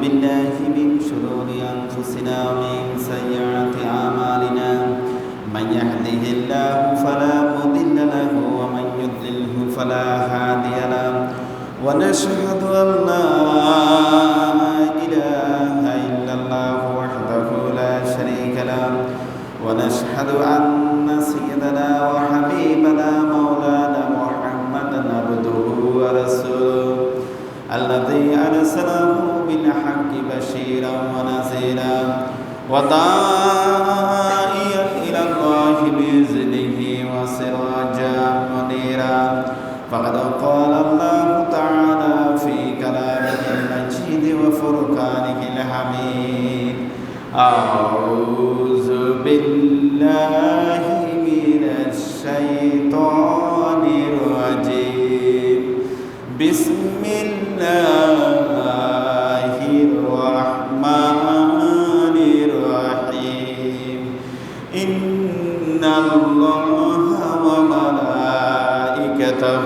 بالله من شرور أنفسنا ومن سيئات أعمالنا من يهده الله فلا مضل له ومن يضلله فلا هادي له ونشهد أن لا إله إلا الله وحده لا شريك له ونشهد أن سيدنا وحبيبنا مولانا محمدا عبده ورسوله الذي أرسله بالحق بشيرا ونذيرا وداعيا إلى الله بإذنه وسراجا منيرا فقد قال الله تعالى في كلامه المجيد وفرقانه الحميد أعوذ بالله من الشيطان الرجيم بسم الله الرحمن الرحيم إن الله وملائكته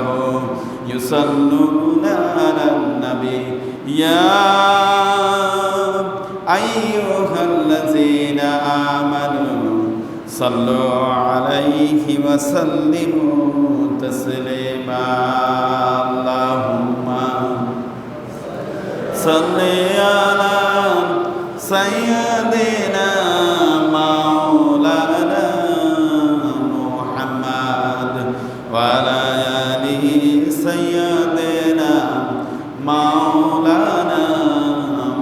يصلون على النبي يا أيها الذين آمنوا صلوا عليه وسلموا تسليما اللهم صل على سيدنا مولانا محمد وعلى آله سيدنا مولانا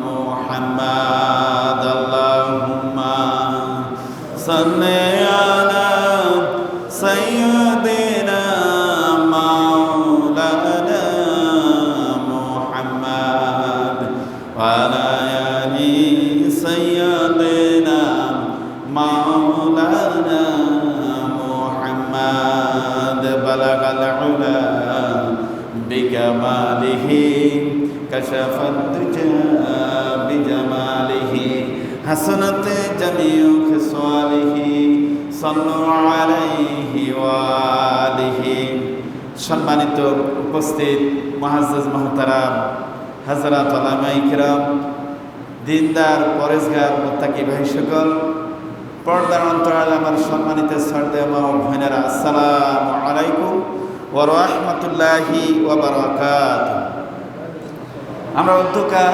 محمد اللهم صل على سيدنا مولانا محمد وعلى آل سيدنا مولانا محمد بلغ العلا بكماله كشف الدجى بجماله حسنت جميع خصاله صلوا عليه وآله সম্মানিত উপস্থিত মুআজ্জাজ মুহতারাম হযরত উলামায়ে কিরাম দিনদার পরেশগার মুত্তাকি ভাই সকল পর্দার অন্তরালে আমার সম্মানিত শ্রদ্ধেয় মা ও বোনেরা আসসালামু আলাইকুম ওয়া রাহমাতুল্লাহি ওয়া বারাকাতুহু। আমরা অধ্যকার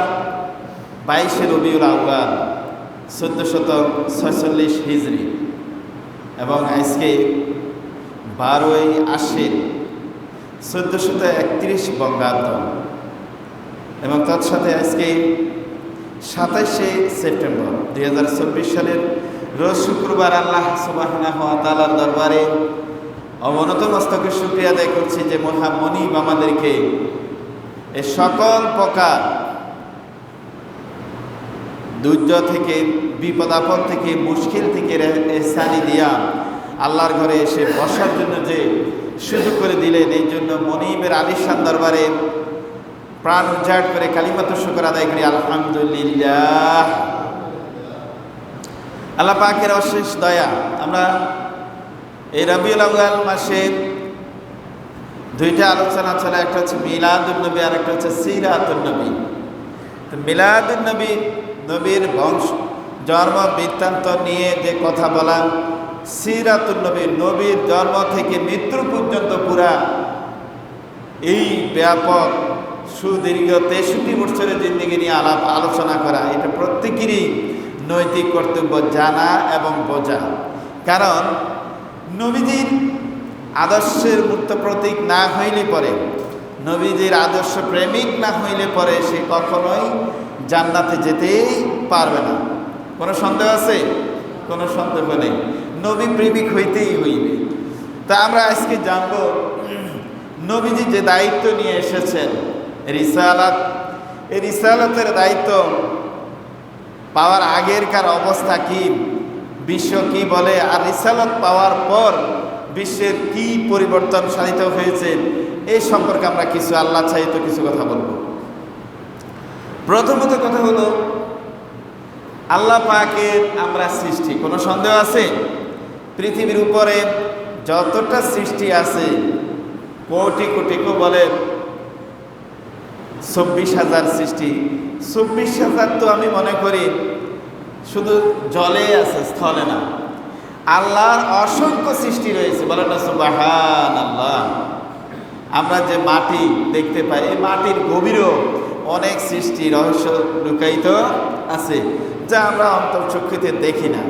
22 রবিউল আউয়াল 1446 হিজরি এবং আজকে 12ই আশ্বিন 1431 বঙ্গাব্দ এবং তার সাথে আজকে 27শে সেপ্টেম্বর 2024 সালের রোজ শুক্রবার আল্লাহ সুবহানাহু ওয়া তাআলার দরবারে অবনত মস্তকে শুকরিয়া আদায় করছি যে মহামনিব আমাদেরকে এই সকল প্রকার দুর্যোগ থেকে বিপদ আপদ থেকে মুশকিল থেকে ইহসানি দিয়া আল্লাহর ঘরে এসে বসার জন্য যে সুযোগ করে দিলেন, এই জন্য মনিবের আলিশান দরবারে প্রাণ উজাড় করে কালিমাত শুকর আদায় করি আলহামদুলিল্লাহ। আল্লাহ পাকের অশেষ দয়া, আমরা এই রবিউল আউয়াল মাসে দুইটা আলোচনা চলে, একটা হচ্ছে মিলাদুন নবী আর একটা হচ্ছে সিরাতুন নবী। তো মিলাদুন নবী নবীর বংশ জন্ম বৃত্তান্ত নিয়ে যে কথা বলা, সিরাতুন নবী নবীর জন্ম থেকে মৃত্যু পর্যন্ত পুরা এই ব্যাপক সুদীর্ঘ 63 বছরের জিন্দেগি নিয়ে আলোচনা করা, এটা প্রত্যেকেরই নৈতিক কর্তব্য জানা এবং বোঝা। কারণ নবীজির আদর্শের মূর্ত প্রতীক না হইলে পরে, নবীজির আদর্শ প্রেমিক না হইলে পরে সে কখনোই জান্নাতে যেতেই পারবে না। কোনো সন্দেহ আছে? কোনো সন্দেহ নেই, নবী প্রেমিক হইতেই হইবে। তা আমরা আজকে জানব নবীজি যে দায়িত্ব নিয়ে এসেছেন রিসালাত, এই রিসালাতের দায়িত্ব পাওয়ার আগেরকার অবস্থা কি, বিশ্ব কি বলে, আর রিসালাত পাওয়ার পর বিশ্বের কি পরিবর্তন সাধিত হয়েছে, এই সম্পর্কে আমরা কিছু আল্লাহ চাহিত কিছু কথা বলব। প্রথমত কথা হলো আল্লাহ পাকের আমরা সৃষ্টি, কোনো সন্দেহ আছে? পৃথিবীর উপরে যতটা সৃষ্টি আছে কোটি কোটি বলে 24,000 সৃষ্টি। 24,000 তো আমি মনে করি শুধু জলে আছে, স্থলে না। আল্লাহর অসংখ্য সৃষ্টি রয়েছে, বলেন না সুবহানাল্লাহ। আমরা যে মাটি দেখতে পাই, এই মাটির গভীরেও অনেক সৃষ্টি রহস্য লুকায়িত আছে, যা আমরা অন্তর্চক্ষুতে দেখি না।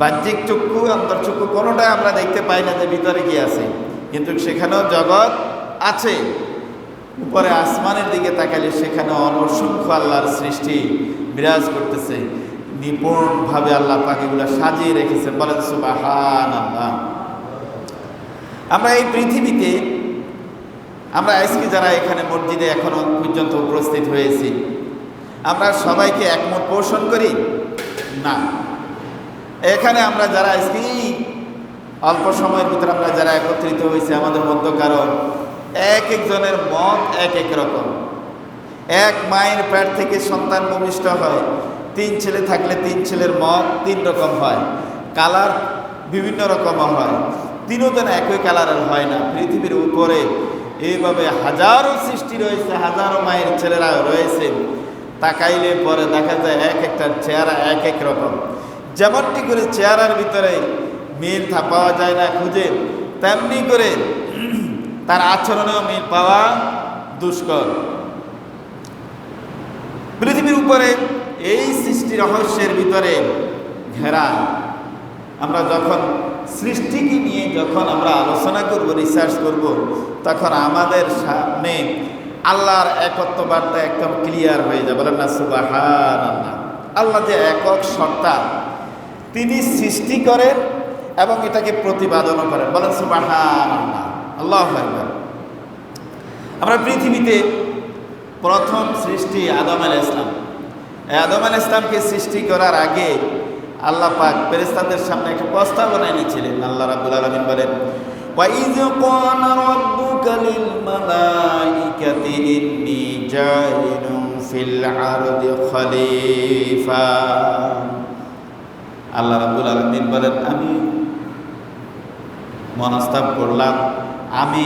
বাহ্যিক চক্ষু, অন্তর্চক্ষু কোনোটাই আমরা দেখতে পাই না যে ভিতরে কি আছে, কিন্তু সেখানেও জগৎ আছে। উপরে আসমানের দিকে তাকালে সেখানে অসংখ্য আল্লাহর সৃষ্টি বিরাজ করতেছে। নিপুণভাবে আল্লাহ পাক এগুলো সাজিয়ে রেখেছে, বলেন সুবহানাল্লাহ। আমরা এই পৃথিবীতে, আমরা আজকে যারা এখানে মসজিদে এখনো পর্যন্ত উপস্থিত হয়েছি, আমরা সবাইকে একমত পোষণ করি না। এখানে আমরা যারা আজকে অল্প সময়ের ভিতরে আমরা যারা একত্রিত হয়েছি, আমাদের মধ্যে কারো এক একজনের মত এক এক রকম। এক মায়ের পেট থেকে সন্তান ভূমিষ্ঠ হয়, 3 ছেলে থাকলে 3 ছেলের মত 3 রকম হয়, কালার বিভিন্ন রকম হয়, তিনজন একই কালারের হয় না। পৃথিবীর উপরে এইভাবে হাজারো সৃষ্টি রয়েছে, হাজারো মায়ের ছেলেরা রয়েছে। তাকাইলে পরে দেখা যায় এক একটার চেহারা এক এক রকম। যেমনটি করে চেহারার ভিতরে মিল পাওয়া যায় না খুঁজে, তেমনি করে তার আচরণেও মিল পাওয়া দুষ্কর। পৃথিবীর উপরে এই সৃষ্টি রহস্যের ভিতরে ঘেরা। আমরা যখন সৃষ্টিকে নিয়ে যখন আমরা আলোচনা করব, রিসার্চ করব, তখন আমাদের সামনে আল্লাহর একত্ব বার্তা একদম ক্লিয়ার হয়ে যাবে, বলেন না সুবহানাল্লাহ। আল্লাহ যে একক সত্তা, তিনি সৃষ্টি করেন এবং এটাকে প্রতিপাদনও করেন, বলেন সুবহানাল্লাহ, আল্লাহু আকবার। আমরা পৃথিবীতে প্রথম সৃষ্টি আদম আলাইহিস সালাম। আদম আলাইহিস সালামকে সৃষ্টি করার আগে আল্লাহ পাক ফেরেশতাদের সামনে একটা প্রস্তাবনা এনেছিলেন। আল্লাহ রাব্বুল আলামিন বলেন, ওয়া ইয ক্বালা রাব্বুকা লিল মালাইকাতি ইন্নী জাইলুন ফিল আরদি খলিফা। আল্লাহ রাব্বুল আলামিন বলেন, আমি মনস্তাব করলাম, আমি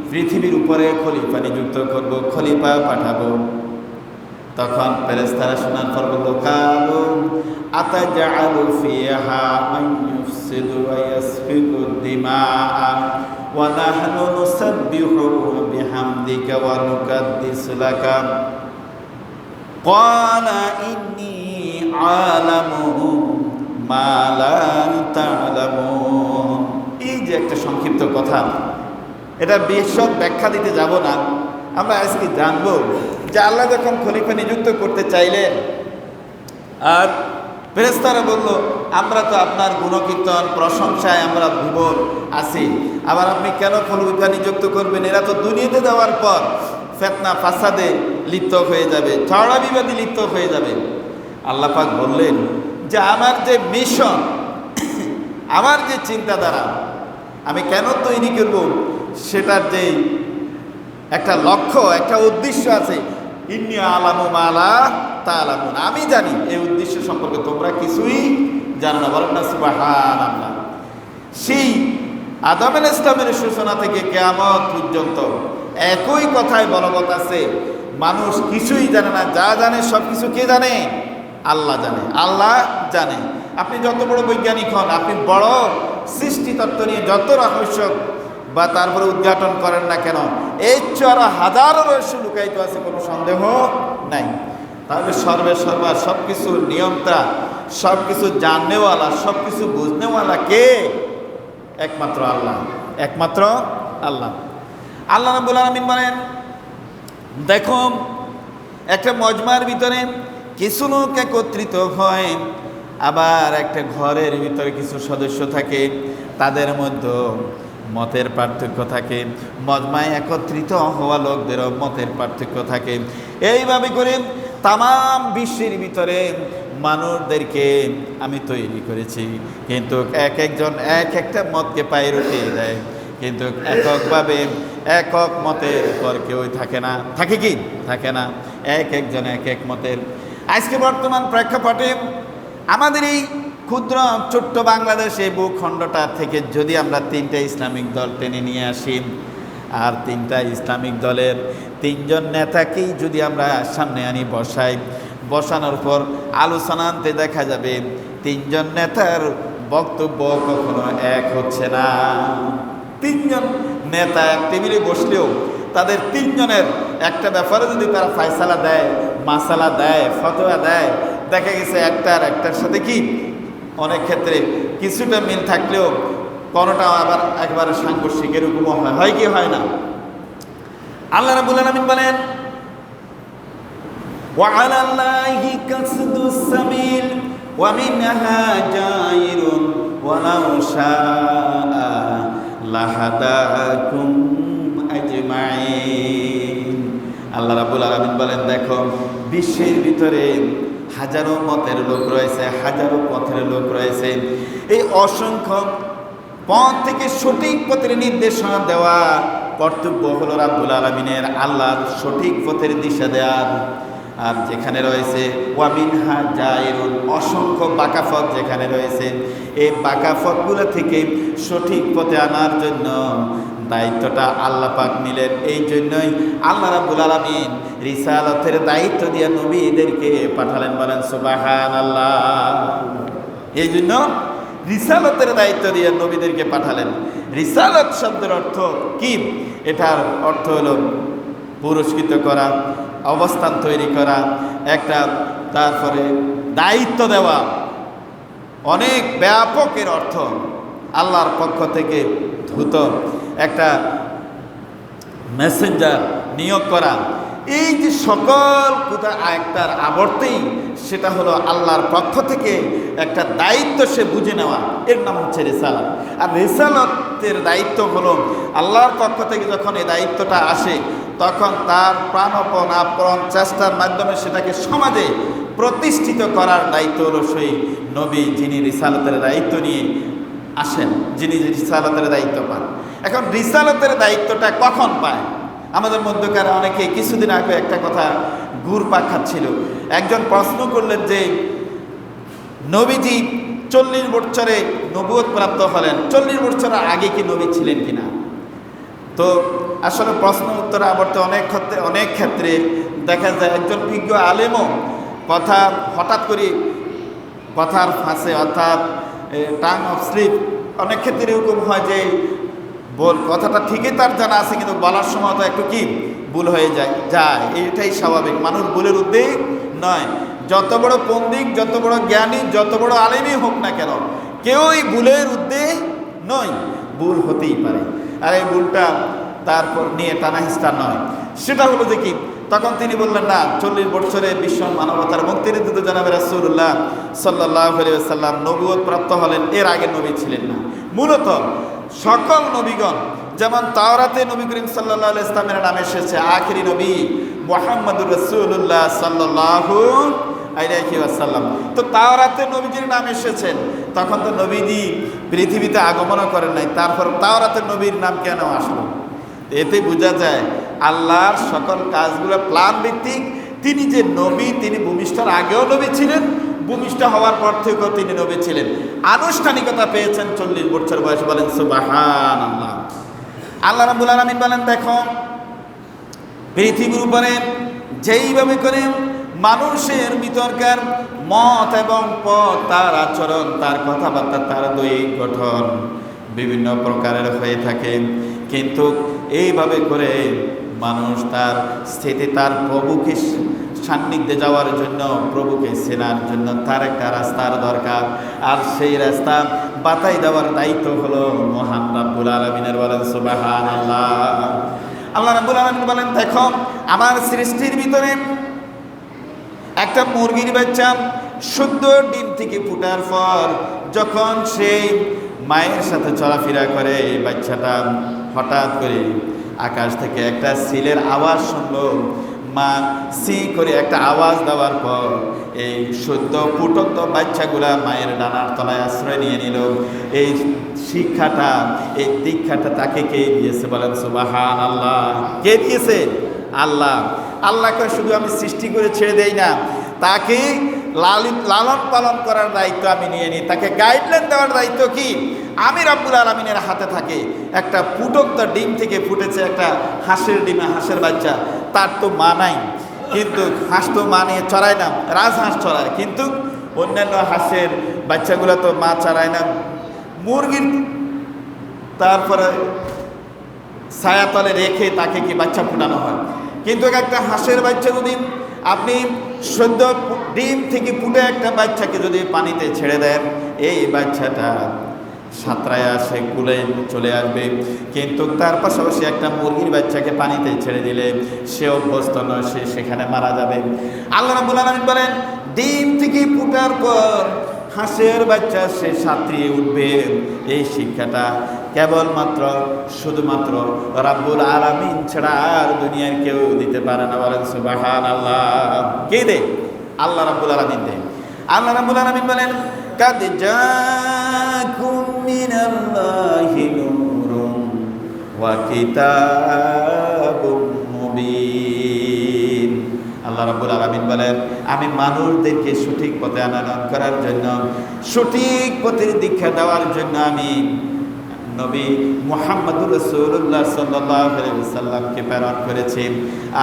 পৃথিবীর উপরে খলিফা নিযুক্ত করব, খলিফা পাঠাবো। তখন ফেরেশতারা শোনার পর বলল, কালু আতাজআলু ফিহা মান ইউফসিদু ওয়া ইয়াসফিকু দিমাআ ওয়া নাহনু নুসাব্বিহু বিহামদিকা ওয়া নুকাদ্দিসু লাকা ক্বালা ইন্নী আ'লামু মা লা তা'লামুন। এই যে একটা সংক্ষিপ্ত কথা, এটা বিশদ ব্যাখ্যা দিতে যাব না। আমরা আজকে জানবো যে আল্লাহ যখন খলিফা নিযুক্ত করতে চাইলেন, আর ফেরেশতারা বলল, আমরা তো আপনার গুণকীর্তন প্রশংসায় আমরা বিভোর আছি, আবার আপনি কেন খলিফা নিযুক্ত করবেন? এরা তো দুনিয়াতে যাওয়ার পর ফিতনা ফাসাদে লিপ্ত হয়ে যাবে, ঝগড়া বিবাদে লিপ্ত হয়ে যাবে। আল্লাহ পাক বললেন যে আমার যে মিশন, আমার যে চিন্তাধারা আমি কেন তৈরি করব, সেটার যে একটা লক্ষ্য, একটা উদ্দেশ্য আছে। ইন্নী আ'লামু মা লা তা'লামুন, আমি জানি এই উদ্দেশ্য সম্পর্কে তোমরা কিছুই জানো না, বলেন না সুবহানাল্লাহ। সেই আদম আলাইহিস সালামের সূচনা থেকে কিয়ামত পর্যন্ত একই কথাই বলবৎ আছে, মানুষ কিছুই জানে না, যা জানে সব কিছু কে জানে? আল্লাহ জানে, আল্লাহ জানে। আপনি যত বড় বৈজ্ঞানিক হন, আপনি বড় সৃষ্টিতত্ত্ব নিয়ে যত রহস্য বা তারপরে উদ্ঘাটন করেন না কেন, এই চড়া হাজারো রহস্য লুকায়িত আছে, কোনো সন্দেহ নাই। তাহলে সর্বা সব কিছুর নিয়ন্ত্রণ, সব কিছু জাননেওয়ালা, সব কিছু বুঝনেওয়ালা কে? একমাত্র আল্লাহ, একমাত্র আল্লাহ। আল্লাহ রাব্বুল আলামিন বলেন, দেখো একটা মজমার ভিতরে কিছু লোক একত্রিত হয়, আবার একটা ঘরের ভিতরে কিছু সদস্য থাকে, তাদের মধ্যে মতের পার্থক্য থাকে। মজমায় একত্রিত হওয়া লোকদেরও মতের পার্থক্য থাকে। এইভাবে করে তামাম বিশ্বের ভিতরে মানুষদেরকে আমি তৈরি করেছি, কিন্তু এক একজন এক একটা মতকে পায়ে উঠিয়ে দেয়, কিন্তু এককভাবে একক মতের উপর কেউই থাকে না। থাকে কি? থাকে না। এক একজন এক এক মতের। আজকে বর্তমান প্রেক্ষাপটে আমাদের এই ক্ষুদ্র ছোট্ট বাংলাদেশ, এই ভূখণ্ডটা থেকে যদি আমরা 3টে ইসলামিক দল টেনে নিয়ে আসি, আর তিনটা ইসলামিক দলের তিনজন নেতাকেই যদি আমরা সামনে আনি বসাই, বসানোর পর আলোচনা আনতে দেখা যাবে তিনজন নেতার বক্তব্য কখনো এক হচ্ছে না। তিনজন নেতা এক টেবিলে বসলেও তাদের তিনজনের একটা ব্যাপারে যদি তারা ফায়সালা দেয়, মাসালা দেয়, ফতোয়া দেয়, দেখা গেছে একটার সাথে কি অনেক ক্ষেত্রে কিছুটা মিল থাকলেও কোনোটা আবার একবারে সাংঘর্ষিক, এরকমও হয় কি হয় না? আল্লাহ রাব্বুল আলামিন বলেন وعلى الله قصد السبيل ومنها جائر ولو شاء لهداكم أجمعين। আল্লাহ রাব্বুল আলামিন বলেন, দেখো বিশ্বের ভিতরে হাজারো মতের লোক রয়েছে, হাজারো পথের লোক রয়েছে। এই অসংখ্য পথ থেকে সঠিক পথের নির্দেশনা দেওয়া কর্তব্য হলো রাব্বুল আলামিনের, আল্লাহর সঠিক পথের দিশা দেওয়ার। আর যেখানে রয়েছে ওয়ামিনহা জায়রুন, অসংখ্য বাঁকা পথ যেখানে রয়েছে, এই বাঁকা পথগুলো থেকে সঠিক পথে আনার জন্য দায়িত্বটা আল্লাহ পাক নিলেন। এই জন্যই আল্লাহ রাব্বুল আলামিন রিসালাতের দায়িত্ব দিয়ে নবীদেরকে পাঠালেন, বলেন সুবহানাল্লাহ। এই জন্য রিসালাতের দায়িত্ব দিয়ে নবীদেরকে পাঠালেন। রিসালাত শব্দের অর্থ কি? এটার অর্থ হলো পুরস্কৃত করা, অবস্থান তৈরি করা, একটা তারপরে দায়িত্ব দেওয়া, অনেক ব্যাপকের অর্থ। আল্লাহর পক্ষ থেকে ধূত একটা মেসেঞ্জার নিয়োগ করা, এই যে সকল কোথা একটার আবর্তেই সেটা হলো আল্লাহর পক্ষ থেকে একটা দায়িত্ব সে বুঝে নেওয়া, এর নাম হচ্ছে রিসালাত। আর রিসালাতের দায়িত্ব হলো আল্লাহর পক্ষ থেকে যখন এই দায়িত্বটা আসে তখন তার প্রাণপণ আপন চেষ্টার মাধ্যমে সেটাকে সমাজে প্রতিষ্ঠিত করার দায়িত্ব হলো সেই নবী যিনি রিসালাতের দায়িত্ব নিয়ে আসেন, যিনি রিসালাতের দায়িত্ব পান। এখন রিসালাতের দায়িত্বটা কখন পায়? আমাদের মধ্যকার অনেকে কিছুদিন আগে একটা কথা ঘুরপাক খাচ্ছিল। একজন প্রশ্ন করলেন যে নবীজি 40 বছরে নবুয়ত প্রাপ্ত হলেন, 40 বছরের আগে কি নবী ছিলেন কিনা? তো আসলে প্রশ্ন উত্তর আবর্তে অনেক ক্ষেত্রে দেখা যায় একজন বিজ্ঞ আলেমও কথা হঠাৎ করে কথার ফাঁসে, অর্থাৎ টাং অফ স্লিপ, অনেক ক্ষেত্রে এরকম হয় যে কথাটা ঠিকই তার জানা আছে কিন্তু বলার সময় তো একটু কি ভুল হয়ে যায়। এটাই স্বাভাবিক, মানুষ ভুলের উদ্বেগ নয়। যত বড় পণ্ডিত, যত বড় জ্ঞানী, যত বড় আলেমই হোক না কেন, কেউই ভুলের উদ্বেগ নয়, ভুল হতেই পারে। আর এই ভুলটা তারপর নিয়ে টানাহিস্তা নয়। সেটা হলো যে কি, তখন তিনি বললেন না, 40 বছরে বিশ্ব মানবতার মুক্তির দূত জনাবে রাসূলুল্লাহ সাল্লাল্লাহু আলাইহি ওয়াসাল্লাম নবুয়ত প্রাপ্ত হলেন, এর আগে নবী ছিলেন না। মূলত সকল নবীগণ, যেমন তাওরাতে নবী করিম সাল্লাল্লাহু আলাইহি ওয়াসাল্লামের নাম এসেছে, আখিরি নবী মুহাম্মদুর রাসূলুল্লাহ সাল্লাল্লাহু আলাইহি ওয়াসাল্লাম, তো তাওরাতে নবীজির নাম এসেছেন। তখন তো নবীজি পৃথিবীতে আগমন করেন নাই, তারপর তাওরাতে নবীর নাম কেন আসলো? এতে বোঝা যায় আল্লাহর সকল কাজগুলো প্ল্যান ভিত্তিক। তিনি যে নবী, তিনি ভূমিষ্ঠর আগেও নবী ছিলেন, ভূমিষ্ঠ হওয়ার পর থেকেও তিনি নবী ছিলেন। আনুষ্ঠানিকতা পেয়েছেন 40 বছর বয়স, বলেন সুবহানাল্লাহ। আল্লাহ রাব্বুল আলামিন বলেন, দেখো পৃথিবীর উপরে যেইভাবে করে মানুষের ভিতরকার মত এবং পথ, তার আচরণ, তার কথাবার্তা, তার দৈহিক গঠন বিভিন্ন প্রকারের হয়ে থাকে, কিন্তু এইভাবে করে মানুষ তার স্থিতি, তার প্রভুকে সান্নিধ্যে যাওয়ার জন্য, প্রভুকে চেনার জন্য তার একটা রাস্তার দরকার। আর সেই রাস্তা বাতাই দেওয়ার দায়িত্ব হলো মহান রাব্বুল আলামিনের, বলেন সুবহানাল্লাহ। আল্লাহ রাব্বুল আলামিন বলেন, দেখো আমার সৃষ্টির ভিতরে একটা মুরগির বাচ্চা শুদ্ধ ডিম থেকে ফুটার পর যখন সেই মায়ের সাথে চলাফেরা করে, এই বাচ্চাটা হঠাৎ করে আকাশ থেকে একটা সিলের আওয়াজ শুনলো। মা সি করে একটা আওয়াজ দেওয়ার পর এই শুদ্ধ ফুটন্ত বাচ্চাগুলা মায়ের ডানার তলায় আশ্রয় নিয়ে নিল। এই শিক্ষাটা, এই দীক্ষাটা তাকে কে দিয়েছে? বলেন সুবহানাল্লাহ। কে দিয়েছে? আল্লাহ। আল্লাহকে শুধু আমি সৃষ্টি করে ছেড়ে দেই না, তাকে লালন পালন করার দায়িত্ব আমি নিয়ে নিই, তাকে গাইডলাইন দেওয়ার দায়িত্ব কি আমি রব্বুল আলামিনের হাতে থাকে। একটা ফুটন্ত ডিম থেকে ফুটেছে একটা হাঁসের ডিমে হাঁসের বাচ্চা, তার তো মা নাই, কিন্তু হাঁস তো মা নিয়ে চড়ায় না, রাজহাঁস চড়ায়, কিন্তু অন্যান্য হাঁসের বাচ্চাগুলো তো মা চড়ায় না, মুরগির তারপরে ছায়াতলে রেখে তাকে কি বাচ্চা ফুটানো হয়। কিন্তু একটা হাঁসের বাচ্চা যদি আপনি সদ্য ডিম থেকে ফুটে একটা বাচ্চাকে যদি পানিতে ছেড়ে দেন, এই বাচ্চাটা সাঁতরায়া সে কুলে চলে আসবে, কিন্তু তার পাশাপাশি একটা মুরগির বাচ্চাকে পানিতে ছেড়ে দিলে সে অভ্যস্ত নয়, সে সেখানে মারা যাবে। আল্লাহ রাব্বুল আলামিন বলেন ডিম থেকে ফুটার পর হাঁসের বাচ্চা সে সাঁতরিয়ে উঠবে, এই শিক্ষাটা কেবলমাত্র শুধুমাত্র রাব্বুল আলামিন ছাড়া আর দুনিয়ার কেউ দিতে পারে না। বলেন সুবহানাল্লাহ। কে দেয়? আল্লাহ রাব্বুল আলামিন দেয়। আল্লাহ রাব্বুল আলামিন বলেন কাদ জাকুম মিনাল্লাহি নূরুন ওয়া কিতাবুম মুবিন। আল্লাহ রাব্বুল আলামিন বলেন আমি মানুষদেরকে সঠিক পথে আনয়ন করার জন্য, সঠিক পথের দীক্ষা দেওয়ার জন্য আমি নবী মুহাম্মদুর রাসূলুল্লাহ সাল্লাল্লাহু আলাইহি ওয়াসাল্লামকে প্রেরণ করেছি,